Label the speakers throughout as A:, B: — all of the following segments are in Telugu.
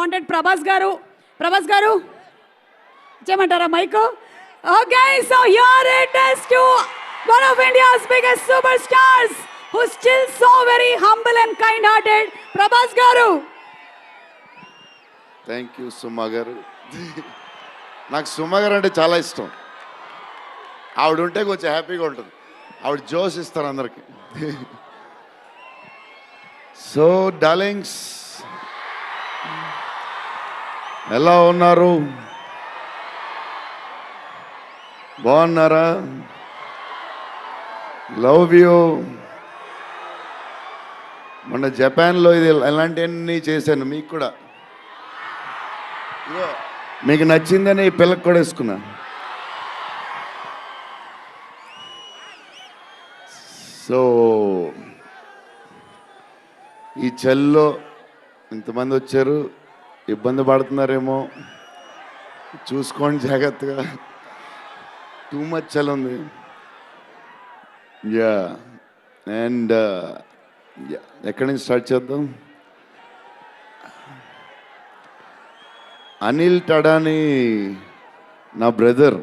A: వాంటెడ్ ప్రభాస్ గారు చేయమంటారా mike? Okay, so here it is to one of India's biggest superstars who's still so very humble and kind hearted, Prabhas garu.
B: Thank you సుమా గారు. నాకు సుమా గారు అంటే చాలా ఇష్టం. ఆవిడ ఉంటే కొంచెం హ్యాపీగా ఉంటుంది. ఆవిడ జోష్ ఇస్తారు అందరికి. సో డార్లింగ్స్, ఎలా ఉన్నారు? బాగున్నారా? Love you. మొన్న జపాన్లో ఇది ఎలాంటివన్నీ చేశాను మీకు కూడా. మీకు నచ్చిందని ఈ పిల్లకి కూడా వేసుకున్నా. సో ఈ చలిలో ఇంతమంది వచ్చారు, ఇబ్బంది పడుతున్నారేమో, చూసుకోండి జాగ్రత్తగా. టూ మచ్ చలి ఉంది. యా అండ్ ఎక్కడి నుంచి స్టార్ట్ చేద్దాం? అనిల్ టడాని నా బ్రదర్.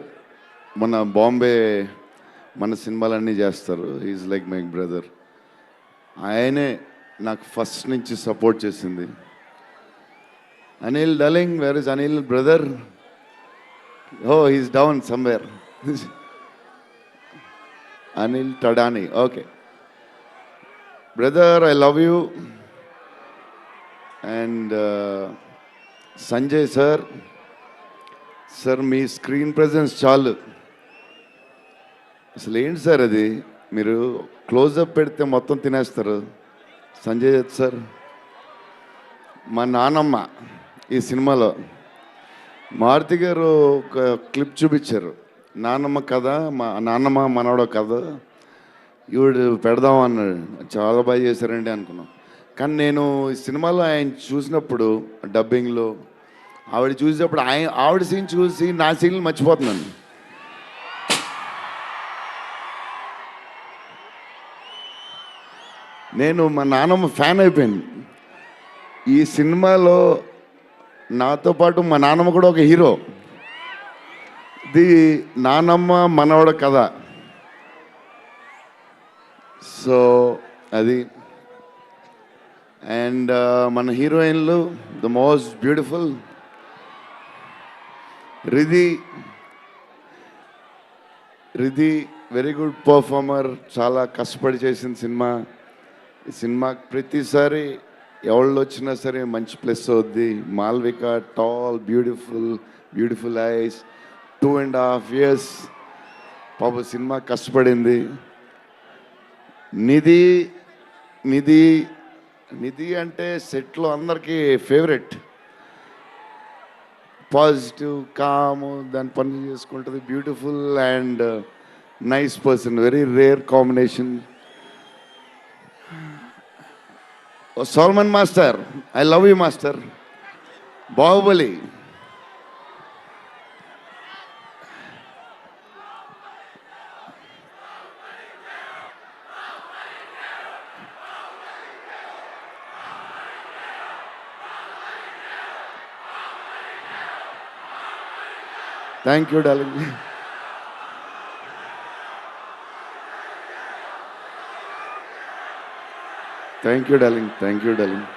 B: మన బాంబే మన సినిమాలన్నీ చేస్తారు. Is like my brother. ఆయనే నాకు ఫస్ట్ నుంచి సపోర్ట్ చేసింది. Anil darling, where is Anil brother? Oh, he's down somewhere. Anil Thadani. Okay brother, I love you. And Sanjay sir, మీ స్క్రీన్ ప్రెజెన్స్ చాలు. అసలు ఏంటి సార్ అది? మీరు క్లోజప్ పెడితే మొత్తం తినేస్తారు. సంజయ్ దత్ సార్, మా నానమ్మ ఈ సినిమాలో మారుతి గారు ఒక క్లిప్ చూపించారు. నానమ్మ కథ, మా నాన్నమ్మ మనవడో కథ, ఈవిడు పెడదాం అన్నాడు. చాలా బాగా చేశారండి అనుకున్నాం. కానీ నేను ఈ సినిమాలో ఆయన చూసినప్పుడు డబ్బింగ్లో ఆవిడ చూసినప్పుడు ఆవిడ సీన్ చూసి నా సీన్లు మర్చిపోతున్నాను. నేను మా నాన్నమ్మ ఫ్యాన్ అయిపోయాను. ఈ సినిమాలో నాతో పాటు మా నాన్నమ్మ కూడా ఒక హీరో. ఇది నానమ్మ మనవడ కథ. సో అది. అండ్ మన హీరోయిన్లు the most beautiful Riddhi very good performer. చాలా కష్టపడి చేసిన సినిమా. ఈ సినిమాకి ప్రతిసారి ఎవళ్ళు వచ్చినా సరే మంచి ప్లస్ అవుద్ది. Malvika, tall, beautiful eyes, 2.5 years పాప సినిమా కష్టపడింది. నిధి అంటే సెట్లో అందరికీ ఫేవరెట్. పాజిటివ్, కామ్, దాని పనులు చేసుకుంటుంది. Beautiful and nice person. Very rare combination. Salman master, I love you master. Baahubali, thank you darling. Thank you darling.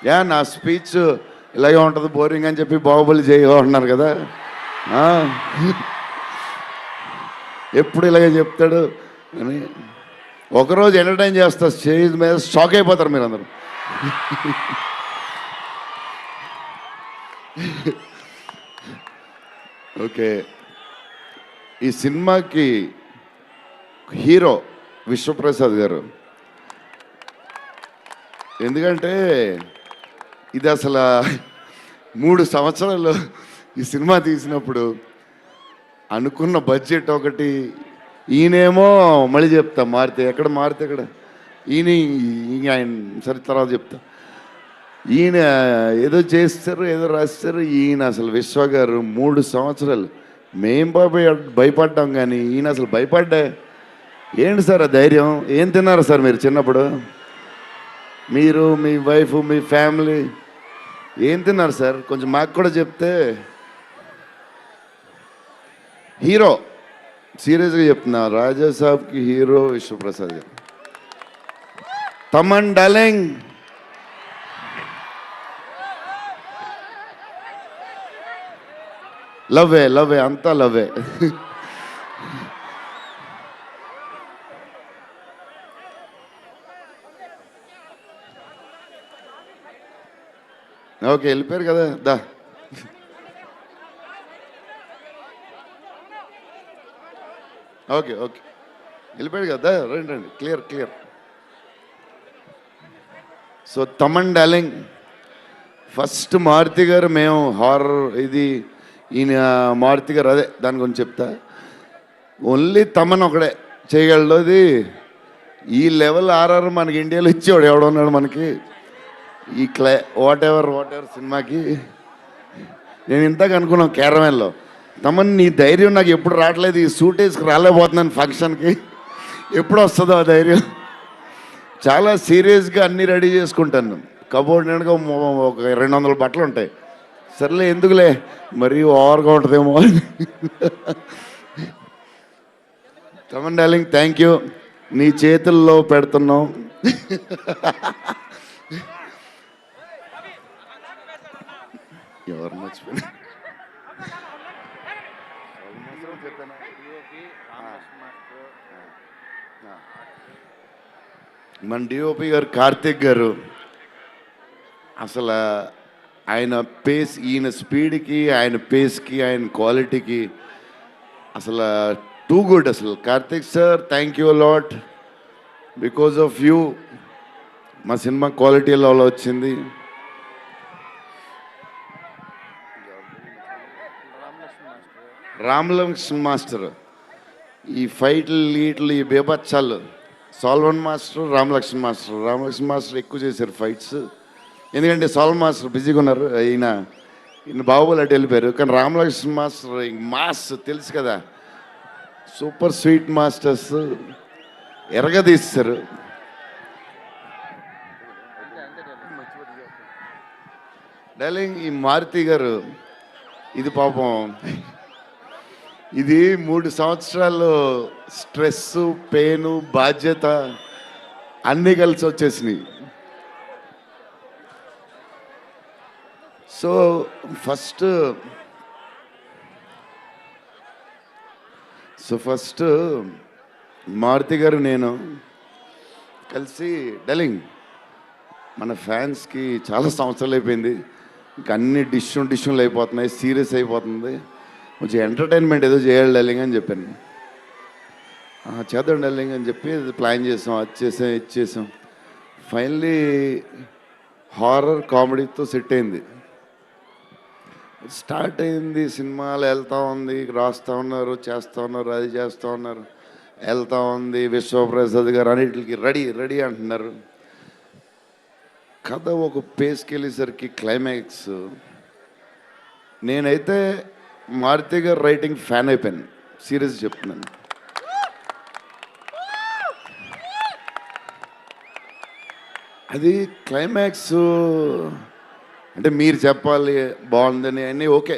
B: Yeah, నా స్పీచ్ ఇలాగే ఉంటుంది బోరింగ్ అని చెప్పి బాహుబలి చేయమన్నారు కదా. ఎప్పుడు ఇలాగే చెప్తాడు అని ఒకరోజు ఎంటర్టైన్ చేస్తా. స్టేజ్ మీద షాక్ అయిపోతారు మీరు అందరూ. ఓకే, ఈ సినిమాకి హీరో విశ్వప్రసాద్ గారు. ఎందుకంటే ఇది అసలు 3 సంవత్సరాలు ఈ సినిమా తీసినప్పుడు అనుకున్న బడ్జెట్ ఒకటి. ఈయనేమో మళ్ళీ చెప్తా మారితే ఎక్కడ ఆయన సరే తర్వాత చెప్తా. ఈయన ఏదో చేస్తారు, ఏదో రాస్తారు. ఈయన అసలు విశ్వ గారు 3 సంవత్సరాలు మేం భయపడ్డాం కానీ ఈయన అసలు భయపడ్డా. ఏంటి సార్ ఆ ధైర్యం? ఏం తిన్నారు సార్ మీరు చిన్నప్పుడు? మీరు, మీ వైఫ్, మీ ఫ్యామిలీ ఏం తిన్నారు సార్? కొంచెం మాకు కూడా చెప్తే. హీరో, సీరియస్గా చెప్తున్నా, రాజా సాబ్కి హీరో విశ్వప్రసాద్ గారు. తమన్ డార్లింగ్, లవ్వే లవ్వే అంతా లవ్వే. ఓకే, వెళ్ళిపోయారు కదా, దా. ఓకే ఓకే, వెళ్ళిపోయాడు కదా, రండి రండి, clear clear. So Thaman darling, first Maruthi garu, మేము హారర్ ఇది ఈయన మారుతి గారు, అదే దాని గురించి చెప్తా. ఓన్లీ తమన్ ఒకడే చేయగలడు అది. ఈ లెవెల్ ఆర్ఆర్ మనకి ఇండియాలో ఇచ్చేవాడు ఎవడున్నాడు మనకి ఈ వాట్ ఎవర్ సినిమాకి. నేను ఇంతకు అనుకున్నాను క్యారవాన్లో, తమన్ నీ ధైర్యం నాకు ఎప్పుడు రావట్లేదు, ఈ సూట్ వేసుకు రాలేకపోతున్నాను ఫంక్షన్కి, ఎప్పుడు వస్తుందో ఆ ధైర్యం. చాలా సీరియస్గా అన్నీ రెడీ చేసుకుంటాను. కబోర్డ్ నిండుగా ఒక 200 బట్టలు ఉంటాయి. సర్లే ఎందుకులే, మరీ ఓవర్గా ఉంటుందేమో. తమన్ డార్లింగ్, థ్యాంక్ యూ, నీ చేతుల్లో పెడుతున్నాం. ఎవరు మర్చిపోయినా మన డిఓపి గారు కార్తిక్ గారు, అసలు ఆయన పేస్, ఈయన స్పీడ్కి, ఆయన పేస్కి, ఆయన క్వాలిటీకి అసలు టూ గుడ్. అసలు Karthik sir, thank you lot, because of you మా సినిమా క్వాలిటీలో వచ్చింది. రామలక్ష్మణ్ మాస్టర్, ఈ ఫైట్లు ఈట్లు ఈ బేబచ్చాలు, సాల్వన్ మాస్టర్, రామలక్ష్మణ్ మాస్టర్ ఎక్కువ చేశారు ఫైట్స్. ఎందుకంటే సాల్వన్ మాస్టర్ బిజీగా ఉన్నారు, ఈయన బాహుబలి అటు వెళ్ళిపోయారు. కానీ రామలక్ష్మణ్ మాస్టర్ మాస్ తెలుసు కదా, సూపర్ స్వీట్ మాస్టర్స్ ఎరగదీస్తారు. డార్లింగ్, ఈ మారుతి గారు ఇది పాపం, ఇది 3 సంవత్సరాలు స్ట్రెస్, పెయిన్, బాధ్యత అన్నీ కలిసి వచ్చేసినాయి. సో ఫస్ట్ మారుతి గారు నేను కలిసి, డార్లింగ్ మన ఫ్యాన్స్కి చాలా సంవత్సరాలు అయిపోయింది, ఇంకా అన్ని డిష్యూలు అయిపోతున్నాయి, సీరియస్ అయిపోతుంది, కొంచెం ఎంటర్టైన్మెంట్ ఏదో చేయాలి డార్లింగ్ అని చెప్పాను. చేద్దాం డార్లింగ్ అని చెప్పి ప్లాన్ చేసాం, అది చేసాం. ఫైనలీ హారర్ కామెడీతో సెట్ అయింది. స్టార్ట్ అయింది, సినిమాలు వెళ్తూ ఉంది, రాస్తూ ఉన్నారు, చేస్తూ ఉన్నారు, అది చేస్తూ ఉన్నారు, వెళ్తూ ఉంది. విశ్వప్రసాద్ గారు అన్నిటికి రెడీ రెడీ అంటున్నారు. కథ ఒక పేస్కి వెళ్ళేసరికి క్లైమాక్స్, నేనైతే మారుతి గారు రైటింగ్ ఫ్యాన్ అయిపోయాను, సీరియస్ చెప్తున్నాను. అది క్లైమాక్స్ అంటే మీరు చెప్పాలి బాగుందని అన్నీ ఓకే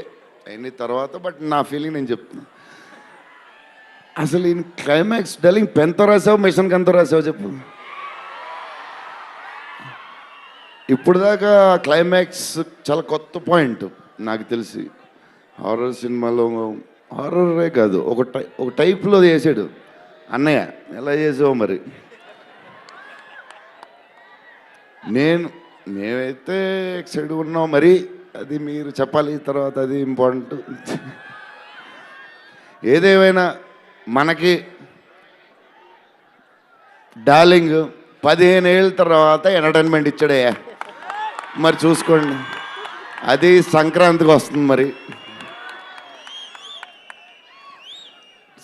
B: అన్ని తర్వాత, బట్ నా ఫీలింగ్ నేను చెప్తున్నా. అసలు ఈయన క్లైమాక్స్ డార్లింగ్ పెన్తో రాసావు, మిషన్కి ఎంతో రాసావు చెప్పు. ఇప్పుడు దాకా క్లైమాక్స్ చాలా కొత్త పాయింట్ నాకు తెలిసి. హారర్ సినిమాలో హారరే కాదు, ఒక టైప్లో చేసాడు అన్నయ్య. ఎలా చేసావు మరి? మేమైతే ఎక్సైడ్ ఉన్నాం, మరి అది మీరు చెప్పాలి తర్వాత, అది ఇంపార్టెంట్. ఏదేమైనా మనకి డార్లింగ్ 15 ఏళ్ళ తర్వాత ఎంటర్టైన్మెంట్ ఇచ్చాడే, మరి చూసుకోండి, అది సంక్రాంతికి వస్తుంది. మరి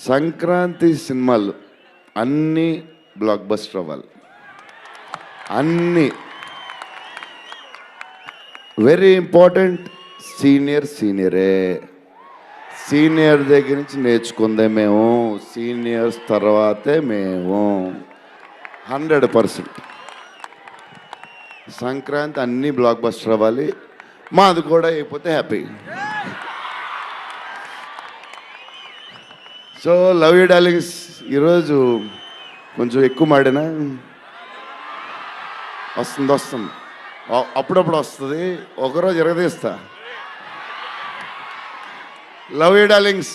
B: సంక్రాంతి సినిమాలు అన్నీ బ్లాక్ బస్టర్ అవ్వాలి, అన్నీ. వెరీ ఇంపార్టెంట్, సీనియరే, సీనియర్ దగ్గర నుంచి నేర్చుకుందే మేము, సీనియర్స్ తర్వాతే మేము. 100%. సంక్రాంతి అన్నీ బ్లాక్ బస్టర్ అవ్వాలి, మాది కూడా అయిపోతే happy. So love you darlings. ఈరోజు కొంచెం ఎక్కువ మాడినా వస్తుంది, అప్పుడప్పుడు వస్తుంది, ఒకరోజు ఎరగదీస్తా. Love you darlings.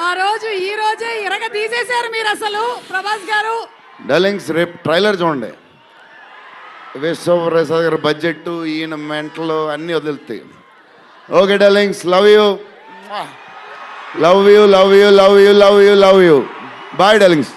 A: ఆ రోజు ఈ రోజే ఇరగ తీసేశారు మీరు అసలు ప్రభాస్ గారు.
B: డార్లింగ్స్ రేపు ట్రైలర్ చూడండి. విశ్వప్రసాద్ గారి బడ్జెట్, ఈయన మెంటలు అన్నీ వదులుతాయి. Okay darlings, love you, love you, love you, love you, love you, love you. Bye darlings.